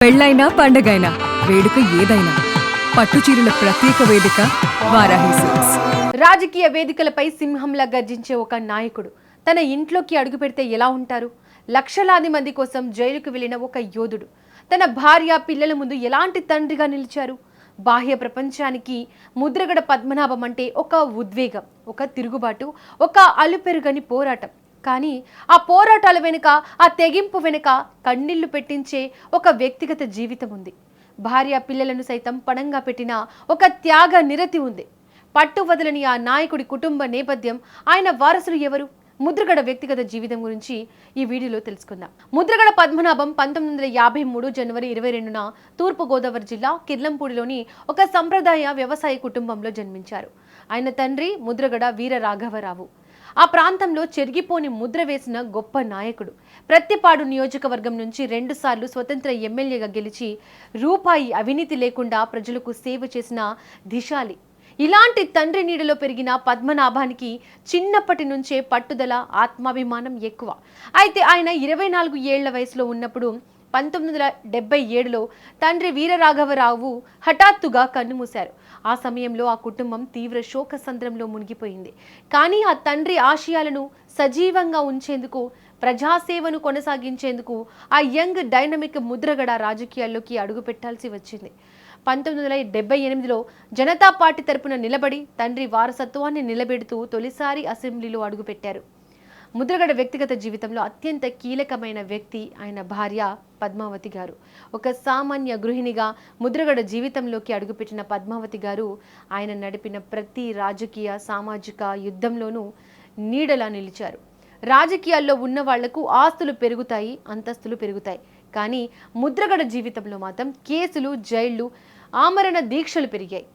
పెళ్ళైనా పండగైనా వేడుక ఏదైనా పట్టుచీరల ప్రత్యేక వేదిక వారాహి సిల్క్స్. రాజకీయ వేదికలపై సింహంలా గర్జించే ఒక నాయకుడు తన ఇంట్లోకి అడుగుపెడితే ఎలా ఉంటారు? లక్షలాది మంది కోసం జైలుకు వెళ్లిన ఒక యోధుడు తన భార్య పిల్లల ముందు ఎలాంటి తండ్రిగా నిలిచారు? బాహ్య ప్రపంచానికి ముద్రగడ పద్మనాభం అంటే ఒక ఉద్వేగం, ఒక తిరుగుబాటు, ఒక అలుపెరుగని పోరాటం. కానీ ఆ పోరాటాల వెనుక, ఆ తెగింపు వెనుక కన్నీళ్లు పెట్టించే ఒక వ్యక్తిగత జీవితం ఉంది. భార్య పిల్లలను సైతం పణంగా పెట్టిన ఒక త్యాగ నిరతి ఉంది. పట్టు వదలని ఆ నాయకుడి కుటుంబ నేపథ్యం, ఆయన వారసులు ఎవరు? ముద్రగడ వ్యక్తిగత జీవితం గురించి ఈ వీడియోలో తెలుసుకుందాం. ముద్రగడ పద్మనాభం 1953 జనవరి 22న తూర్పుగోదావరి జిల్లా కిర్లంపూడిలోని ఒక సంప్రదాయ వ్యవసాయ కుటుంబంలో జన్మించారు. ఆయన తండ్రి ముద్రగడ వీర రాఘవరావు. ఆ ప్రాంతంలో చెరిగిపోని ముద్ర వేసిన గొప్ప నాయకుడు. ప్రత్తిపాడు నియోజకవర్గం నుంచి 2 సార్లు స్వతంత్ర ఎమ్మెల్యేగా గెలిచి రూపాయి అవినీతి లేకుండా ప్రజలకు సేవ చేసిన ధిశాలి. ఇలాంటి తండ్రి నీడలో పెరిగిన పద్మనాభానికి చిన్నప్పటి నుంచే పట్టుదల, ఆత్మాభిమానం ఎక్కువ. అయితే ఆయన 24 ఏళ్ల వయసులో ఉన్నప్పుడు 1977లో తండ్రి వీరరాఘవరావు హఠాత్తుగా కన్నుమూశారు. ఆ సమయంలో ఆ కుటుంబం తీవ్ర శోకసంద్రంలో మునిగిపోయింది. కానీ ఆ తండ్రి ఆశయాలను సజీవంగా ఉంచేందుకు, ప్రజాసేవను కొనసాగించేందుకు ఆ యంగ్ డైనమిక్ ముద్రగడ రాజకీయాల్లోకి అడుగుపెట్టాల్సి వచ్చింది. 1978లో జనతా పార్టీ తరపున నిలబడి తండ్రి వారసత్వాన్ని నిలబెడుతూ తొలిసారి అసెంబ్లీలో అడుగుపెట్టారు. ముద్రగడ వ్యక్తిగత జీవితంలో అత్యంత కీలకమైన వ్యక్తి ఆయన భార్య పద్మావతి గారు. ఒక సామాన్య గృహిణిగా ముద్రగడ జీవితంలోకి అడుగుపెట్టిన పద్మావతి గారు ఆయన నడిపిన ప్రతి రాజకీయ, సామాజిక యుద్ధంలోనూ నీడలా నిలిచారు. రాజకీయాల్లో ఉన్న వాళ్లకు ఆస్తులు పెరుగుతాయి, అంతస్తులు పెరుగుతాయి. కానీ ముద్రగడ జీవితంలో మాత్రం కేసులు, జైళ్లు, ఆమరణ దీక్షలు పెరిగాయి.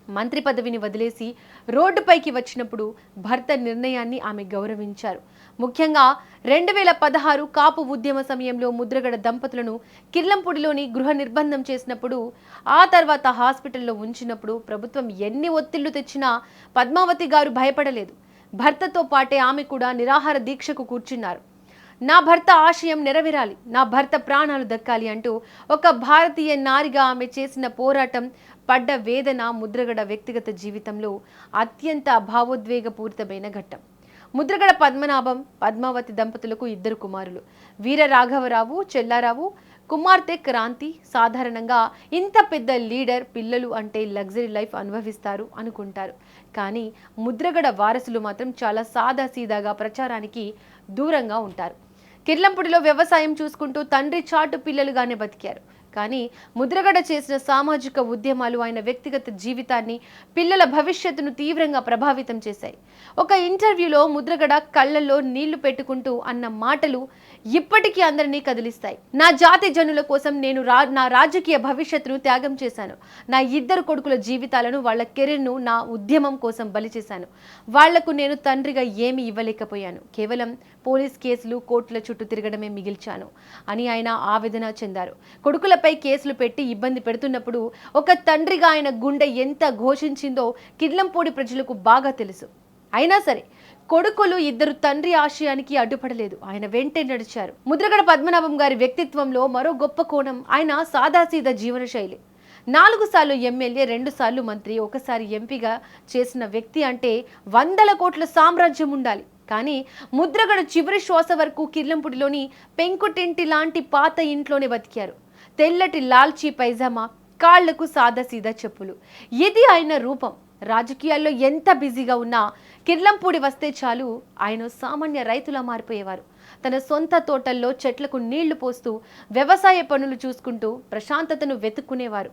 మంత్రి పదవిని వదిలేసి రోడ్డుపైకి వచ్చినప్పుడు భర్త నిర్ణయాన్ని ఆమె గౌరవించారు. ముఖ్యంగా 2016 కాపు ఉద్యమ సమయంలో ముద్రగడ దంపతులను కిర్లంపూడిలోని గృహ నిర్బంధం చేసినప్పుడు, ఆ తర్వాత హాస్పిటల్లో ఉంచినప్పుడు ప్రభుత్వం ఎన్ని ఒత్తిళ్లు తెచ్చినా పద్మావతి గారు భయపడలేదు. భర్తతో పాటే ఆమె కూడా నిరాహార దీక్షకు కూర్చున్నారు. నా భర్త ఆశయం నెరవేరాలి, నా భర్త ప్రాణాలు దక్కాలి అంటూ ఒక భారతీయ నారిగా ఆమె చేసిన పోరాటం, పడ్డ వేదన ముద్రగడ వ్యక్తిగత జీవితంలో అత్యంత భావోద్వేగపూరితమైన ఘట్టం. ముద్రగడ పద్మనాభం, పద్మావతి దంపతులకు 2 కుమారులు, వీర రాఘవరావు, చెల్లారావు, కుమార్తె క్రాంతి. సాధారణంగా ఇంత పెద్ద లీడర్ పిల్లలు అంటే లగ్జరీ లైఫ్ అనుభవిస్తారు అనుకుంటారు. కానీ ముద్రగడ వారసులు మాత్రం చాలా సాదాసీదాగా ప్రచారానికి దూరంగా ఉంటారు. కిర్లంపూడిలో వ్యవసాయం చూసుకుంటూ తండ్రి చాటు పిల్లలుగానే బతికారు. కానీ ముద్రగడ చేసిన సామాజిక ఉద్యమాలు ఆయన వ్యక్తిగత జీవితాన్ని, పిల్లల భవిష్యత్తును తీవ్రంగా ప్రభావితం చేశాయి. ఒక ఇంటర్వ్యూలో ముద్రగడ కళ్ళల్లో నీళ్లు పెట్టుకుంటూ అన్న మాటలు ఇప్పటికీ అందరినీ కదిలిస్తాయి. నా జాతి జనుల కోసం నేను నా రాజకీయ భవిష్యత్తును త్యాగం చేశాను. నా 2 కొడుకుల జీవితాలను, వాళ్ళ కెరీర్ను నా ఉద్యమం కోసం బలి చేశాను. వాళ్లకు నేను తండ్రిగా ఏమీ ఇవ్వలేకపోయాను. కేవలం పోలీస్ కేసులు, కోర్టుల చుట్టూ తిరగడమే మిగిల్చాను అని ఆయన ఆవేదన చెందారు. కొడుకులపై కేసులు పెట్టి ఇబ్బంది పెడుతున్నప్పుడు ఒక తండ్రిగా ఆయన గుండె ఎంత ఘోషించిందో కిర్లంపూడి ప్రజలకు బాగా తెలుసు. అయినా సరే కొడుకులు 2 తండ్రి ఆశయానికి అడ్డుపడలేదు, ఆయన వెంటే నడిచారు. ముద్రగడ పద్మనాభం గారి వ్యక్తిత్వంలో మరో గొప్ప కోణం ఆయన సాదాసీదా జీవన శైలి. 4 సార్లు ఎమ్మెల్యే, 2 సార్లు మంత్రి, 1 సారి ఎంపీగా చేసిన వ్యక్తి అంటే 100 కోట్ల సామ్రాజ్యం ఉండాలి. కానీ ముద్రగడ చివరి శ్వాస వరకు కిర్లంపూడిలోని పెంకుటింటి లాంటి పాత ఇంట్లోనే బతికారు. తెల్లటి లాల్చీ పైజామా, కాళ్లకు సాదాసీదా చెప్పులు, ఇది ఆయన రూపం. రాజకీయాల్లో ఎంత బిజీగా ఉన్నా కిర్లంపూడి వస్తే చాలు ఆయన సామాన్య రైతులా మారిపోయేవారు. తన సొంత తోటల్లో చెట్లకు నీళ్లు పోస్తూ, వ్యవసాయ పనులు చూసుకుంటూ ప్రశాంతతను వెతుక్కునేవారు.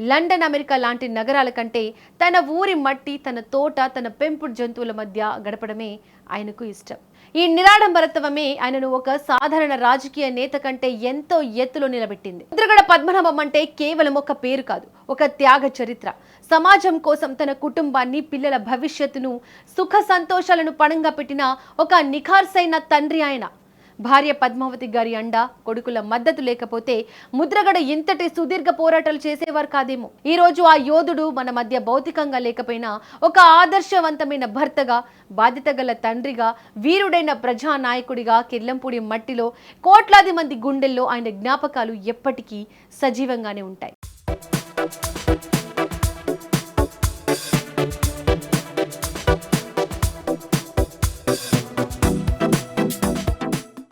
లండన్, అమెరికా లాంటి నగరాల కంటే తన ఊరి మట్టి, తన తోట, తన పెంపుడు జంతువుల మధ్య గడపడమే ఆయనకు ఇష్టం. ఈ నిరాడంబరత్వమే ఆయనను ఒక సాధారణ రాజకీయ నేత కంటే ఎంతో ఎత్తులో నిలబెట్టింది. ముద్రగడ పద్మనాభం అంటే కేవలం ఒక పేరు కాదు, ఒక త్యాగ చరిత్ర. సమాజం కోసం తన కుటుంబాన్ని, పిల్లల భవిష్యత్తును, సుఖ సంతోషాలను పణంగా పెట్టిన ఒక నిఖార్సైన తండ్రి ఆయన. భార్య పద్మావతి గారి అండ, కొడుకుల మద్దతు లేకపోతే ముద్రగడ ఇంతటి సుదీర్ఘ పోరాటాలు చేసేవారు కాదేమో. ఈ రోజు ఆ యోధుడు మన మధ్య భౌతికంగా లేకపోయినా ఒక ఆదర్శవంతమైన భర్తగా, బాధ్యత గల తండ్రిగా, వీరుడైన ప్రజానాయకుడిగా కిర్లంపూడి మట్టిలో కోట్లాది మంది గుండెల్లో ఆయన జ్ఞాపకాలు ఎప్పటికీ సజీవంగానే ఉంటాయి.